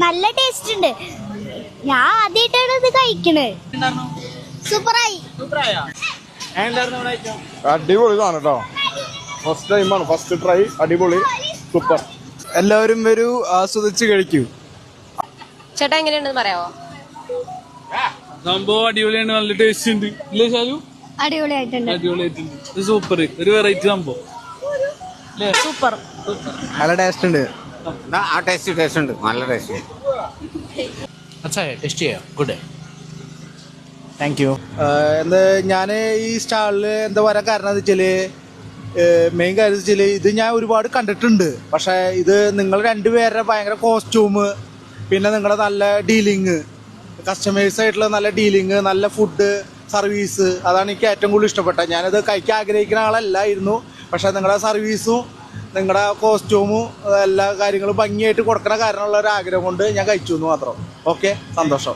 നല്ല ടേസ്റ്റ് ഉണ്ട്. ഞാൻ ആദ്യമായിട്ടാണ് ഇത് കഴിക്കണേ. സൂപ്പറായി. അടിപൊളി സാധനം കേട്ടോ. ഫസ്റ്റ് ടൈമാണ്, ഫസ്റ്റ് ട്രൈ. അടിപൊളി, സൂപ്പർ. എല്ലാവരും വരൂ, ആസ്വദിച്ച് കഴിക്കൂ. ചേട്ടാ എങ്ങനെയുണ്ടെന്ന് പറയാമോ? സംഭവം അടിപൊളിയാണ്, നല്ല ടേസ്റ്റ് ഉണ്ട്. ഇല്ലേ ശാലു? അടിപൊളിയായിട്ടുണ്ട്. അടിപൊളിയായിട്ടുണ്ട്. സൂപ്പർ, ഒരു വെറൈറ്റി സംഭവം. സൂപ്പർ. നല്ല ടേസ്റ്റ് ഉണ്ട്. ആ ടേസ്റ്റ് ഉണ്ട്, നല്ല ടേസ്റ്റ്. ഗുഡ്. Thank you. എന്താ ഞാൻ ഈ സ്റ്റാളിൽ എന്താ പറയാൻ കാരണം എന്ന് വെച്ചാൽ, മെയിൻ കാര്യം വെച്ചാൽ ഇത് ഞാൻ ഒരുപാട് കണ്ടിട്ടുണ്ട്. പക്ഷേ ഇത് നിങ്ങൾ രണ്ടുപേരുടെ ഭയങ്കര കോസ്റ്റ്യൂം, പിന്നെ നിങ്ങളുടെ നല്ല ഡീലിങ്, കസ്റ്റമേഴ്സ് ആയിട്ടുള്ള നല്ല ഡീലിങ്, നല്ല ഫുഡ് സർവീസ്, അതാണ് എനിക്ക് ഏറ്റവും കൂടുതൽ ഇഷ്ടപ്പെട്ടത്. ഞാനത് കഴിക്കാൻ ആഗ്രഹിക്കുന്ന ആളല്ലായിരുന്നു. പക്ഷേ നിങ്ങളുടെ സർവീസും നിങ്ങളുടെ കോസ്റ്റ്യൂമും എല്ലാ കാര്യങ്ങളും ഭംഗിയായിട്ട് കൊടുക്കണ കാരണമുള്ള ഒരു ആഗ്രഹം കൊണ്ട് ഞാൻ കഴിച്ചു എന്ന് മാത്രം. ഓക്കെ, സന്തോഷം.